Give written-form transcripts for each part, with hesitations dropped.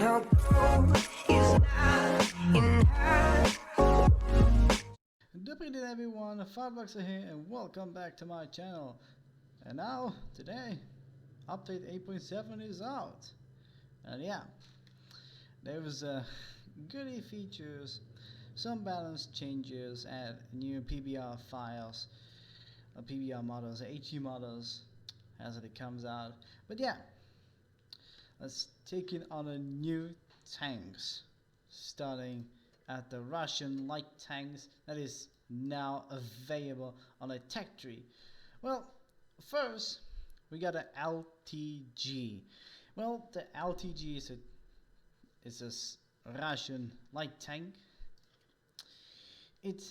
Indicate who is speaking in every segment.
Speaker 1: no gold is not enough.
Speaker 2: Good evening everyone, $5 here and welcome back to my channel. And now, today, update 8.7 is out. And yeah, there was goodie features, some balance changes, and new PBR files, PBR models, HG models as it comes out. But yeah, let's take it on a new tanks, starting at the Russian light tanks that is now available on a tech tree. Well, first we got an LTG. Well, the LTG is a Russian light tank. It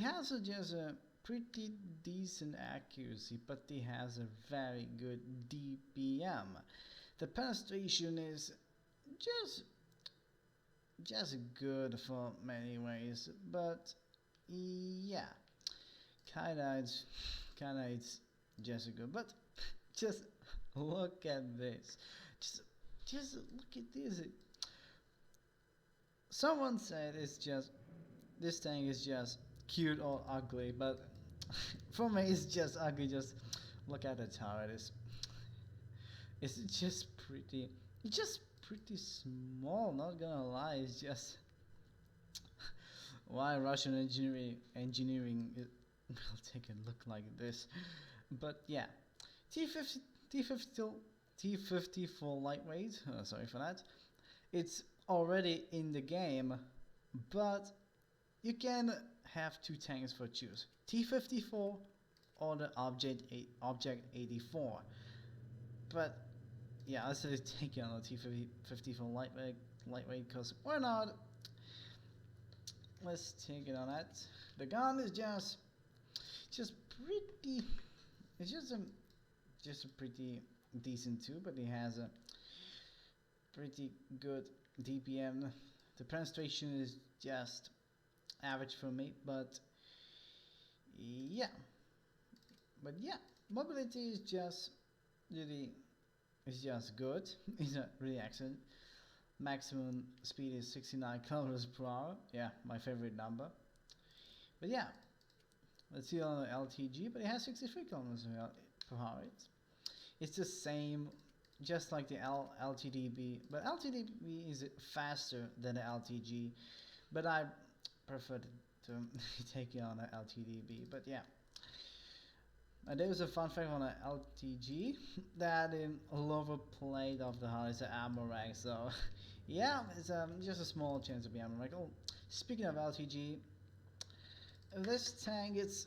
Speaker 2: has just a pretty decent accuracy, but it has a very good DPM. The penetration is just good for many ways, but yeah, it's just good. But just look at this. Just look at this. Someone said this thing is just cute or ugly, but for me it's just ugly. Just look at the turret. It's just pretty. It's just pretty small. Not gonna lie. It's just why Russian engineering will take a look like this. But yeah, T54 lightweight. Sorry for that. It's already in the game, but you can have two tanks for choose: T54 or the Object 84. But yeah, let's take it on the T54 lightweight, because why not? Let's take it on that. The gun is just pretty. It's just a pretty decent too, but it has a pretty good DPM. The penetration is just average for me, but yeah, mobility is just really. It's just good. It's not really excellent. Maximum speed is 69 kilometers per hour. Yeah, my favorite number. But yeah, let's see on the LTG. But it has 63 kilometers per hour. It's the same, just like the LTDB. But LTDB is faster than the LTG. But I prefer to take it on the LTDB. But yeah. There was a fun fact on the LTG that in lower plate of the hull is an ammo rack, so yeah, it's just a small chance to be ammo rack. Oh, speaking of LTG, this tank is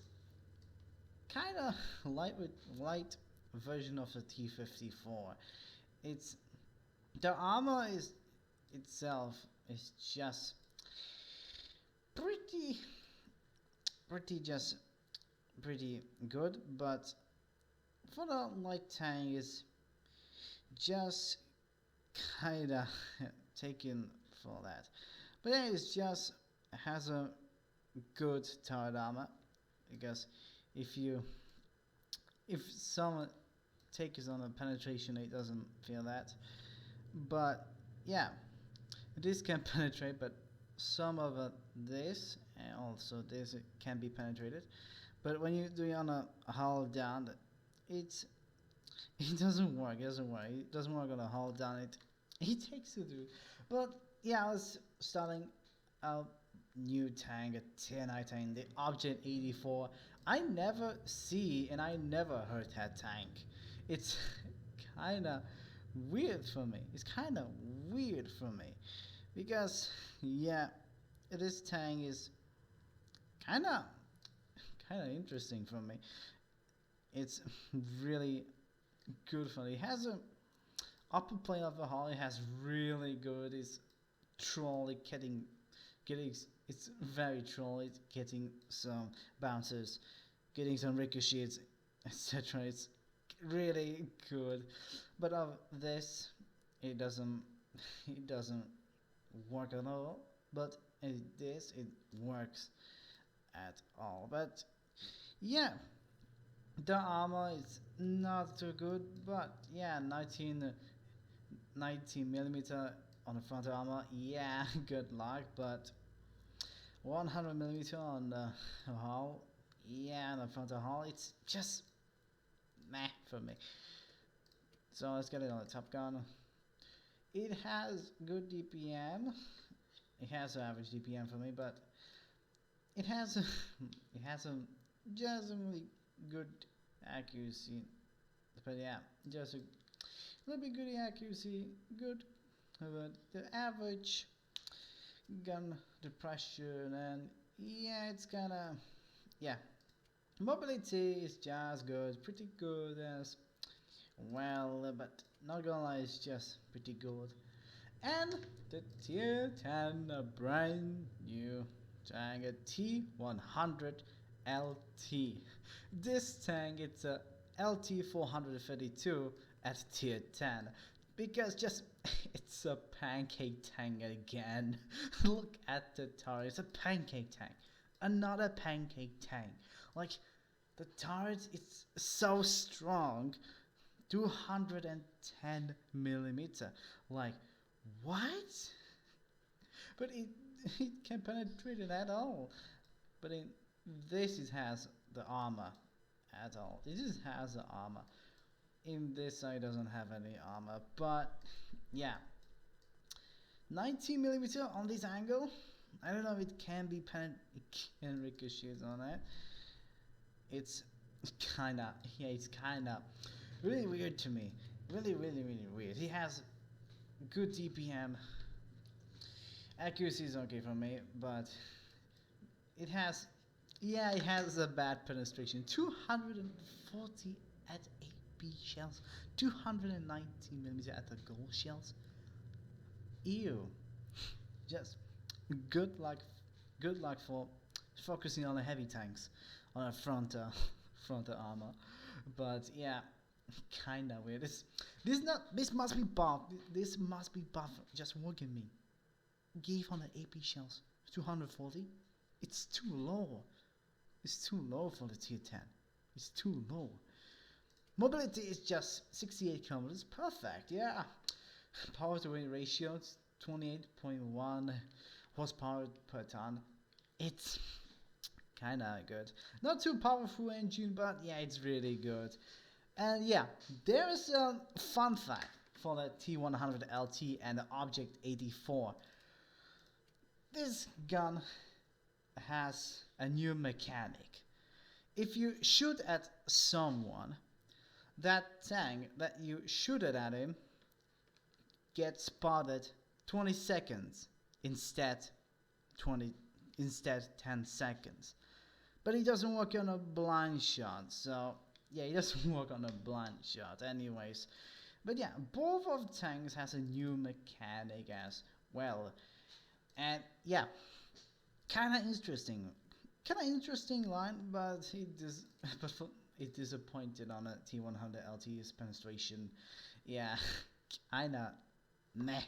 Speaker 2: kind of light version of the T54. It's the armor itself is just pretty good, but for the light tank is just kinda taken for that. But yeah, it's just has a good turret armor, because if someone takes on a penetration, it doesn't feel that. But yeah, this can penetrate, but some of this and also this can be penetrated. But when you do it on a hull down, it doesn't work. It doesn't work on a hull down. It takes it through. But yeah, I was starting a new tank, a T19, the Object 84. I never see and I never heard that tank. It's kinda weird for me. Because yeah, this tank is kinda interesting for me. It's really good for me. It has a upper plane of the hull. It has really good. It's trolly getting. It's very trolly getting some bounces, getting some ricochets, etc. It's really good. But of this, it doesn't work at all. But this it works at all. But yeah, the armor is not too good, but yeah, 19 millimeter on the front armor, yeah, good luck, but 100mm on the hull, yeah, on the front hull, it's just meh for me. So let's get it on the top gun. It has good DPM. It has an average DPM for me, but it has a, it has a just a really good accuracy. But yeah, just a little bit good accuracy, good. But the average gun depression, and yeah, it's kinda, yeah. Mobility is just good, pretty good as well, but not gonna lie, it's just pretty good. And the tier 10 brand new Tango T100 Lt. This tank, it's a LT 432 at tier 10 because just it's a pancake tank again. Look at the turret, it's a pancake tank, another pancake tank. Like the turret, it's so strong, 210mm. Like what? But it can penetrate it at all. But in this it has the armor at all. It just has the armor. In this side doesn't have any armor. But yeah, 19mm on this angle. I don't know if it can be it can ricochet on it. It's kinda, yeah, it's kinda really weird to me. Really weird. He has good DPM. Accuracy is okay for me, but it has, yeah, it has a bad penetration. 240 at AP shells, 290mm at the gold shells. Ew. Just good luck for focusing on the heavy tanks on a front armor. But yeah, kinda weird. This must be buffed. This must be buffed. Just look at me. Gave on the AP shells 240. It's too low. It's too low for the tier 10. It's too low. Mobility is just 68 kilometers. Perfect. Yeah. Power to weight ratio 28.1 horsepower per ton. It's kinda good. Not too powerful engine, but yeah, it's really good. And yeah, there is a fun fact for the T100 Lt and the Object 84. This gun has a new mechanic. If you shoot at someone, that tank that you shoot it at him gets spotted 20 seconds instead 10 seconds. But it doesn't work on a blind shot, so yeah, it doesn't work on a blind shot anyways. But yeah, both of tanks has a new mechanic as well. And yeah, kinda interesting line, but it disappointed on a T100 Lt's penetration. Yeah, kinda meh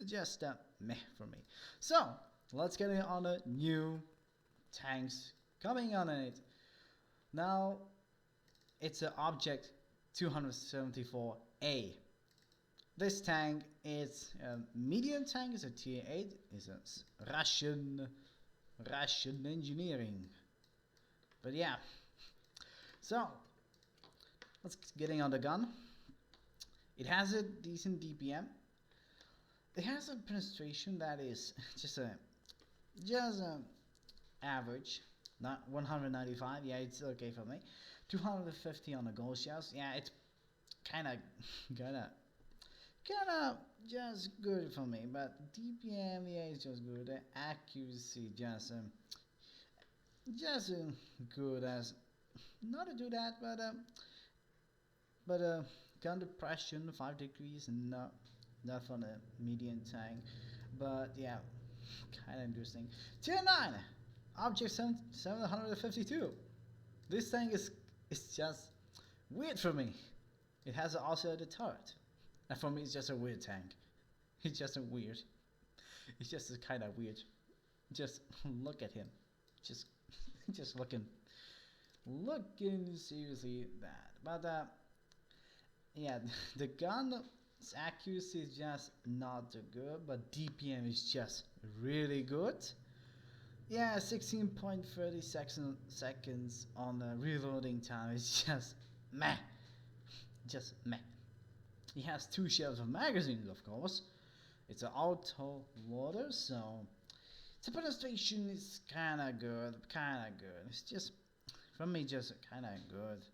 Speaker 2: just meh for me. So let's get on the new tanks coming on it. Now it's an Object 274A. This tank is a medium tank, it's a tier 8, it's a Russian engineering. But yeah, so let's getting on the gun. It has a decent DPM. It has a penetration that is just average, not 195. Yeah, it's okay for me. 250 on the gold shells. Yeah, it's kinda just good for me, but DPM, yeah, it's just good. The accuracy just good as, not to do that, but gun depression 5 degrees, not for the medium tank, but yeah, kind of interesting. Tier 9 Object 752. This tank is just weird for me. It has also the turret, and for me it's just a weird tank. It's just kind of weird. Just look at him, just looking seriously bad. But yeah, the gun's accuracy is just not too good, but DPM is just really good. Yeah, 16.30 seconds on the reloading time is just meh, just meh. He has 2 shells of magazines, of course. It's an auto loader, so the penetration is kinda good, kinda good. It's just, for me, just kinda good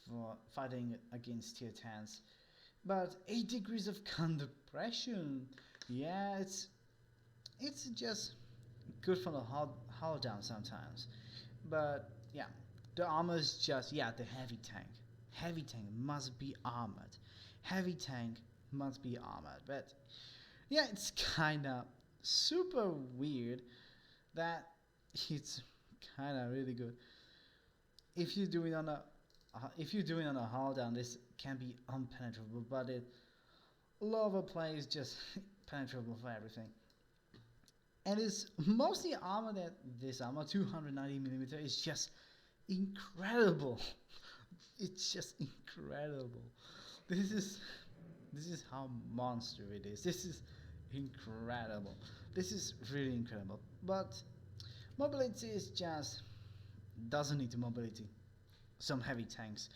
Speaker 2: for fighting against tier 10s. But 8 degrees of gun depression, yeah, it's just good for the hull down sometimes. But yeah, the armor is just, yeah, the heavy tank. Heavy tank must be armored. Heavy tank must be armored. But yeah, it's kinda super weird that it's kinda really good. If you do it on a hull down, this can be unpenetrable, but it lava play is just penetrable for everything. And it's mostly armor that this armor 290mm is just incredible. It's just incredible. This is how monster it is. This is incredible. This is really incredible. But mobility is just doesn't need mobility. Some heavy tanks.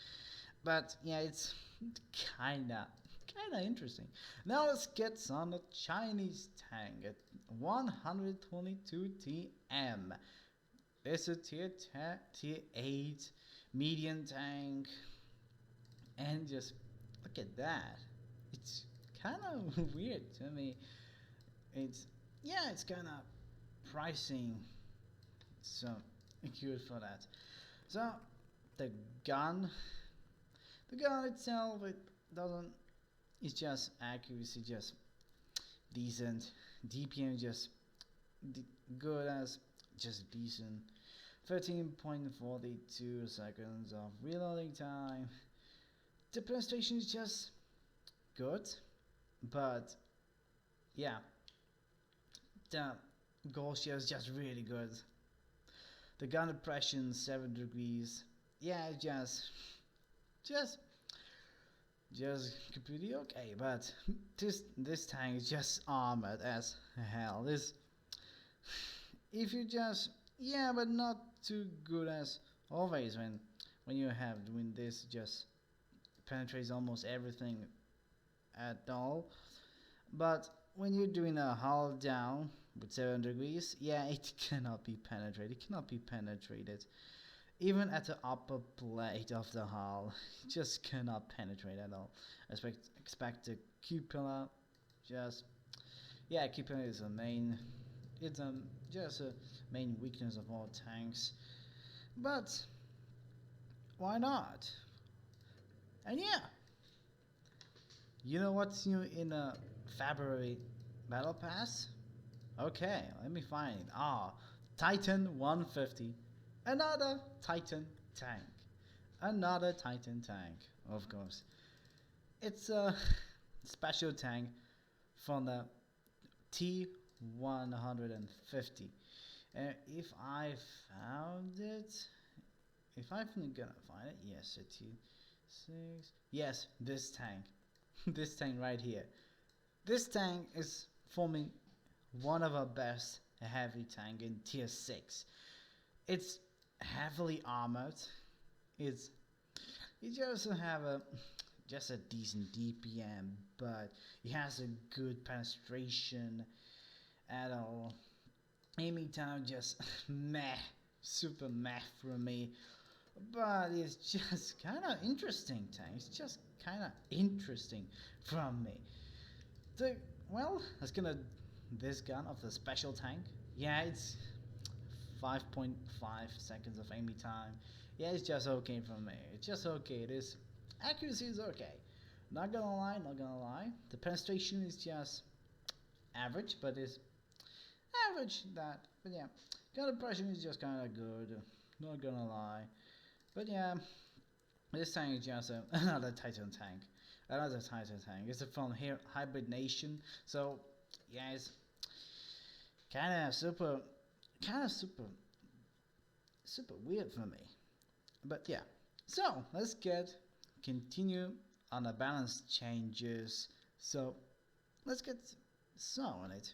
Speaker 2: But yeah, it's kinda interesting. Now let's get on the Chinese tank at 122 TM. It's a tier 8 medium tank, and just look at that. It's kind of weird to me. It's kind of pricing so good for that. So the gun itself, it doesn't. It's just accuracy, just decent. DPM just good as just decent. 13.42 seconds of reloading time. The penetration is just good, but yeah, the goal share is just really good. The gun depression 7 degrees. Yeah, just completely okay, but this tank is just armored as hell. This, if you just, yeah, but not too good as always when you have doing this, just penetrates almost everything at all. But when you're doing a hull down with 7 degrees, yeah, it cannot be penetrated. It cannot be penetrated. Even at the upper plate of the hull, it just cannot penetrate at all. Expect the cupola, just, yeah, cupola is a main, it's just a main weakness of all tanks. But why not? And yeah, you know what's new in a February Battle Pass? Okay, let me find it. Titan 150. Another Titan tank. Another Titan tank, of course. It's a special tank from the T150. If I found it, if I'm gonna find it, yes, a T6. Yes, this tank. This tank right here. This tank is forming one of our best heavy tank in tier 6. It's heavily armored. It doesn't have just a decent DPM, but it has a good penetration at all. Aiming time just meh, super meh for me. But it's just kind of interesting tank. It's just kind of interesting from me. Let's gonna this gun of the special tank. Yeah, it's 5.5 seconds of aiming time. Yeah, it's just okay for me. It's just okay. This accuracy is okay. Not gonna lie. The penetration is just average, but it's average that. But yeah, gun depression is just kind of good. Not gonna lie. But yeah, this tank is just another Titan tank. Another Titan tank. It's from here Hybrid Nation. So yeah, it's kind of super weird for me. But yeah, so let's continue on the balance changes. So let's get on it.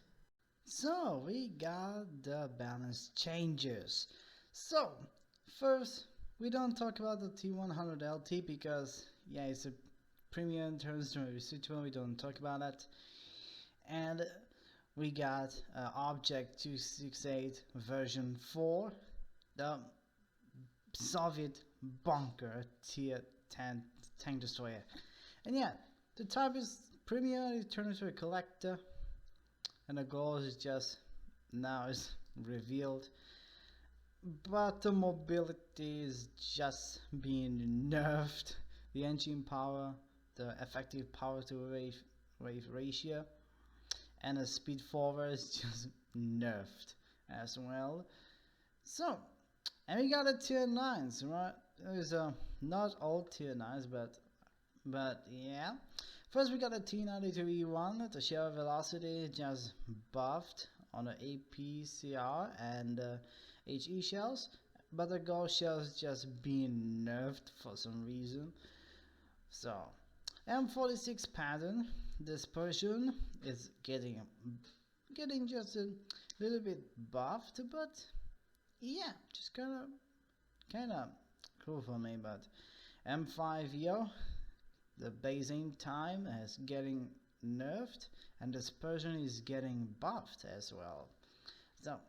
Speaker 2: So we got the balance changes. So first, we don't talk about the T100 Lt because yeah, it's a premium turns to a residual. We don't talk about that. And we got Object 268 version 4, the Soviet bunker tier 10 tank destroyer. And yeah, the type is premium. It turns into a collector, and the goal is just now is revealed. But the mobility is just being nerfed. The engine power, the effective power to wave ratio, and the speed forward is just nerfed as well. So, and we got the tier 9s, right? There's not all tier 9s, but yeah. First we got the T92E1, the shell velocity just buffed on the APCR and HE shells, but the gold shells just being nerfed for some reason. So M46 pattern dispersion is getting just a little bit buffed, but yeah, just kinda cool for me. But M5 the basing time is getting nerfed, and dispersion is getting buffed as well. So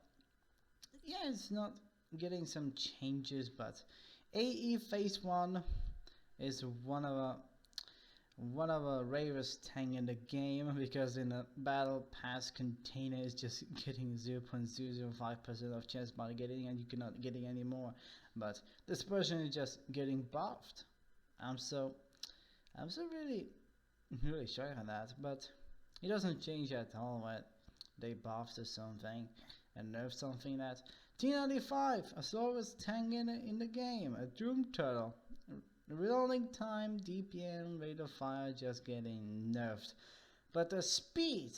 Speaker 2: yeah, it's not getting some changes, but AE phase 1 is one of the rarest tank in the game, because in a battle pass container is just getting 0.005% of chance by getting, and you cannot getting any more. But dispersion is just getting buffed. I'm so really shocked on that, but it doesn't change at all when they buffed or something and nerf something. That T95, a slowest tank in the game, a Doom Turtle. Reloading time, DPM, rate of fire just getting nerfed. But the speed,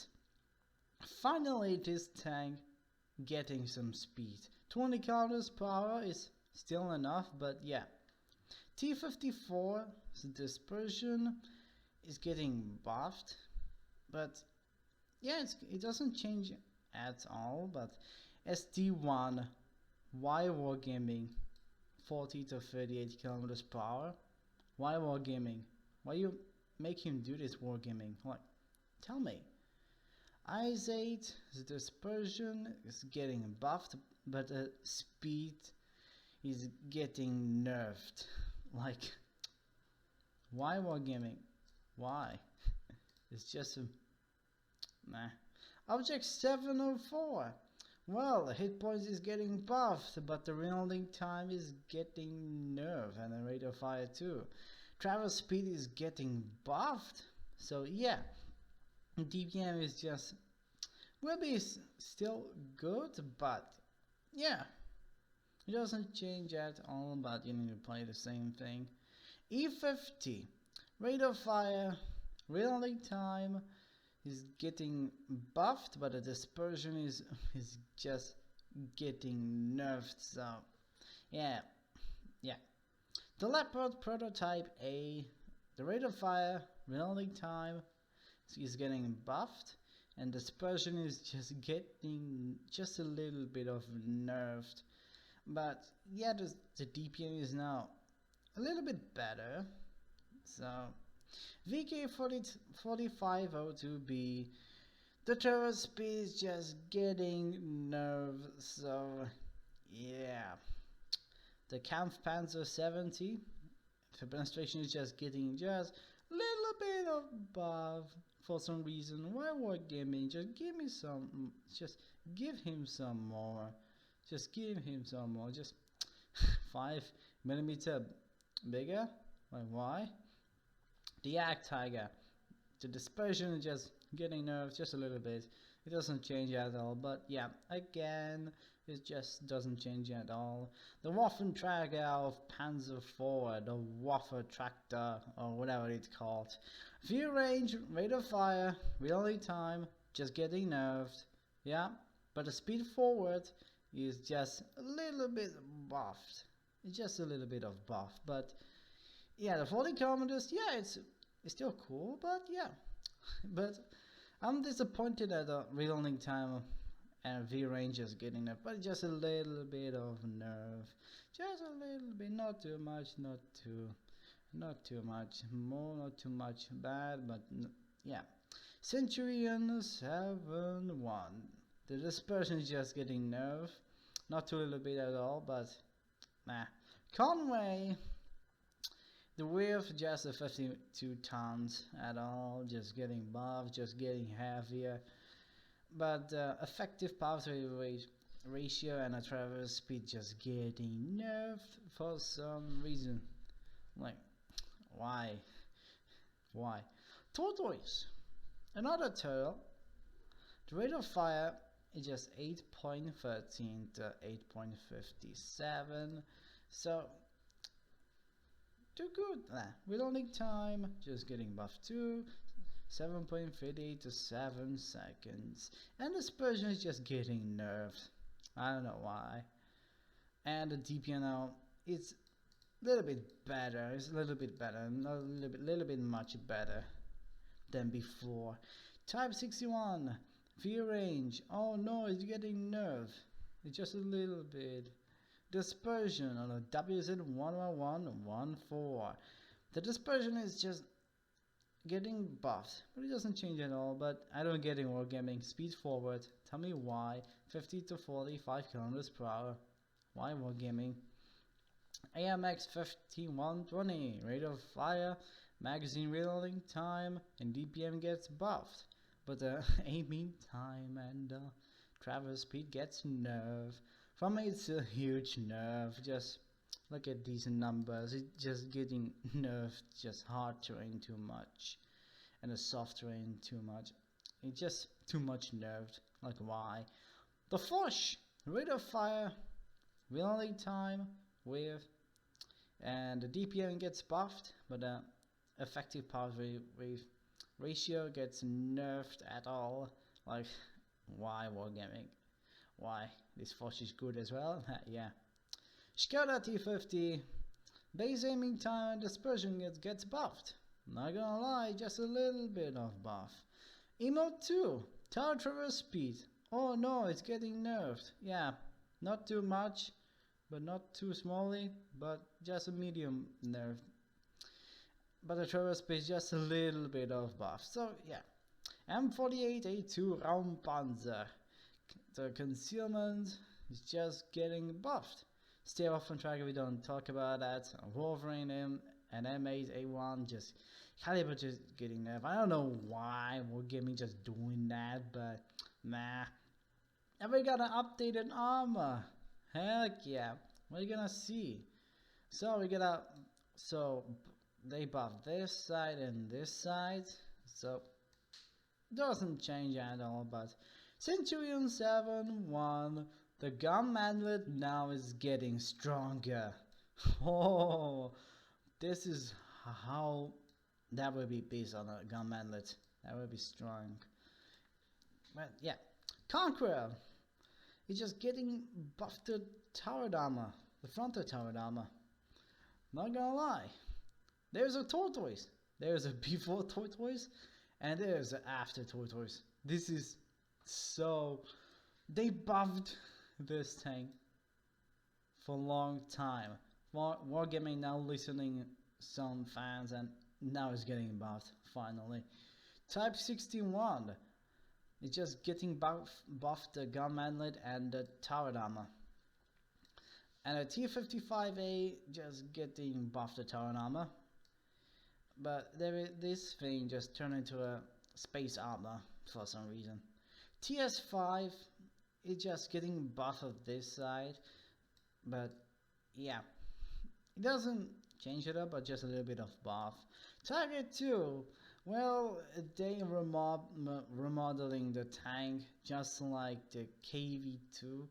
Speaker 2: finally this tank getting some speed. 20 kilometers per hour is still enough, but yeah. T54, the dispersion is getting buffed, but yeah, it doesn't change at all. But SD1, why wargaming 40 to 38 kilometers per hour? Why wargaming? Why you make him do this wargaming? Like, tell me. IS8, the dispersion is getting buffed, but the speed is getting nerfed. Like, why wargaming? Why? It's just a nah. Object 704. Well, the hit points is getting buffed, but the reloading time is getting nerfed, and the rate of fire too. Travel speed is getting buffed. So yeah, DPM is just will be still good, but yeah, it doesn't change at all. But you need to play the same thing. E50, rate of fire, reloading time is getting buffed, but the dispersion is just getting nerfed. So yeah. The Leopard prototype A, the rate of fire, reloading time is getting buffed, and dispersion is just getting just a little bit of nerfed. But yeah, the DPM is now a little bit better. So VK4502B, the travel speed is just getting nerfed. So yeah, the Kampfpanzer 70, the penetration is just getting just a little bit of buff for some reason. Why wargaming? Just give me some, just give him some more. Just give him some more. Just 5mm bigger. Like, why? The Yak Tiger, the dispersion is just getting nerfed just a little bit. It doesn't change at all, but yeah, again, it just doesn't change at all. The Waffenträger of Panzer IV, the Waffe Tractor, or whatever it's called. View range, rate of fire, reloading time, just getting nerfed. Yeah, but the speed forward is just a little bit buffed. It's just a little bit of buff, but yeah, the 40 kilometers, yeah, It's still cool, but yeah. But I'm disappointed at the reloading time and V range is getting up, but just a little bit of nerve, just a little bit, not too much, not too much more, not too much bad, but yeah. Centurion 7-1. The dispersion is just getting nerve, not too little bit at all, but nah. Conway, the width just a 52 tons at all, just getting buffed, just getting heavier. But effective power to weight ratio and a traverse speed just getting nerfed for some reason. Like, why? Why? Tortoise, another turtle. The rate of fire is just 8.13 to 8.57. So too good. Reloading time just getting buffed too. 7.50 to 7 seconds, and dispersion is just getting nerfed. I don't know why. And the DPI now is a little bit better. It's a little bit better, not a little bit much better than before. Type 61 V range. Oh no, it's getting nerfed. It's just a little bit. Dispersion on a WZ11114. The dispersion is just getting buffed, but it doesn't change at all. But I don't get it. Wargaming speed forward. Tell me why. 50 to 45 kilometers per hour. Why Wargaming? AMX 5120. Rate of fire, magazine reloading time, and DPM gets buffed. But the aiming time and traverse speed gets nerfed. For me, it's a huge nerf. Just look at these numbers. It's just getting nerfed. Just hard terrain too much, and the soft terrain too much. It's just too much nerfed. Like why? The Foch, rate of fire, reloading time, width, and the DPM gets buffed, but the effective power wave ratio gets nerfed at all. Like why Wargaming? Why? This Foch is good as well. Yeah. Skoda T50, base aiming time and dispersion gets buffed. Not gonna lie, just a little bit of buff. Emote 2, tower traverse speed. Oh no, it's getting nerfed. Yeah, not too much, but not too smally, but just a medium nerf. But the traverse speed is just a little bit of buff. So yeah. M48A2 Raumpanzer. The concealment is just getting buffed. Stay off on track, we don't talk about that. Wolverine M and M8A1 just caliber just getting nerfed. I don't know why Wargaming just doing that, but nah. And we got an updated armor. Heck yeah. What are you gonna see? So they buff this side and this side. So doesn't change at all, but Centurion 7-1, the gun manlet now is getting stronger. Oh, this is how that will be based on a gun manlet. That will be strong. But yeah, Conqueror is just getting buffed to tower armor, the frontal tower armor. Not gonna lie, there's a tortoise. There's a before tortoise, and there's an after tortoise. This is so they buffed this tank for a long time. Wargaming now listening some fans, and now it's getting buffed finally. Type 61 is just getting buffed the gun manlet and the tower armor. And a T55A just getting buffed the tower armor. But this thing just turned into a space armor for some reason. TS5 is just getting buff of this side, but yeah, it doesn't change it up, but just a little bit of buff. Target 2, well, they remodeling the tank just like the KV2,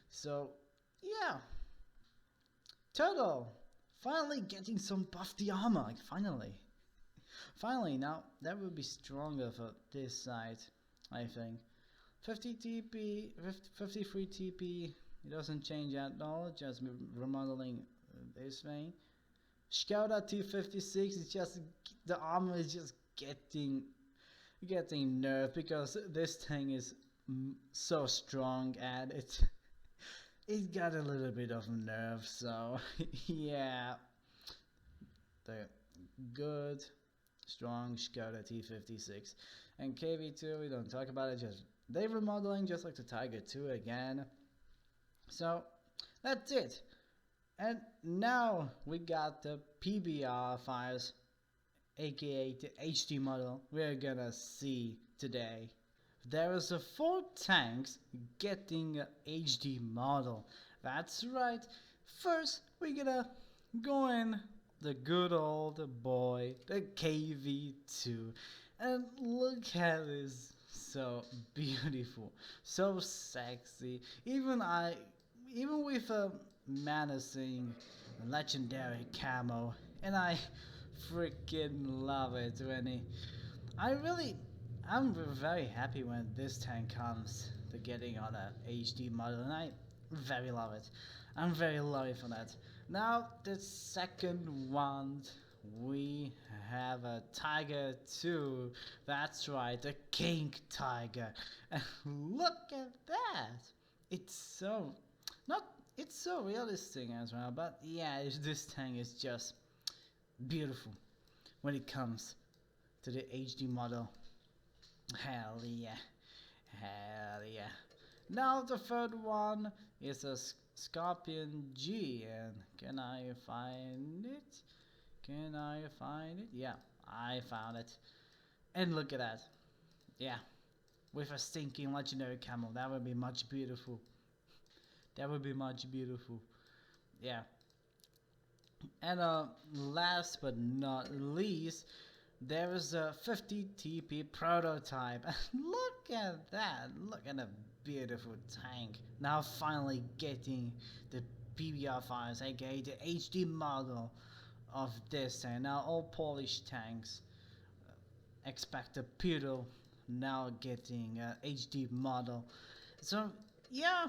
Speaker 2: so yeah. Turtle finally getting some buffed armor, like finally now that will be stronger for this side, I think. 50 TP, 53 TP, it doesn't change at all, just remodeling this thing. Skoda T56 is just, the armor is just getting nerfed because this thing is so strong and it got a little bit of nerve. So yeah, the good strong Skoda T56 and KV2, we don't talk about it, just they remodeling just like the Tiger 2 again. So that's it. And now we got the PBR files, aka the HD model we're gonna see today. There is a 4 tanks getting a HD model. That's right. First we're gonna go in the good old boy, the KV2, and look at this, so beautiful, so sexy. Even with a menacing legendary camo, and I freaking love it when I'm very happy when this tank comes to getting on a HD model, and I very love it. I'm very lucky for that. Now the second one, we have a Tiger 2. That's right, the King Tiger. And look at that! It's so not it's so realistic as well, but yeah, this thing is just beautiful when it comes to the HD model. Hell yeah, hell yeah. Now the third one is a Scorpion G, and can I find it? Can I find it? Yeah, I found it. And look at that. Yeah, with a stinking legendary camo, that would be much beautiful. That would be much beautiful. Yeah. And last but not least, there is a 50 TP prototype. Look at that. Look at the beautiful tank. Now finally getting the PBR files, aka the HD model of this tank. Now all Polish tanks expect a Puro, now getting a HD model. So yeah,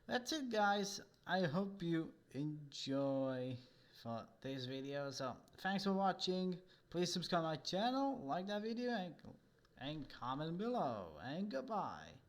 Speaker 2: that's it guys. I hope you enjoy for this video. So thanks for watching. Please subscribe my channel, like that video, and comment below. And goodbye.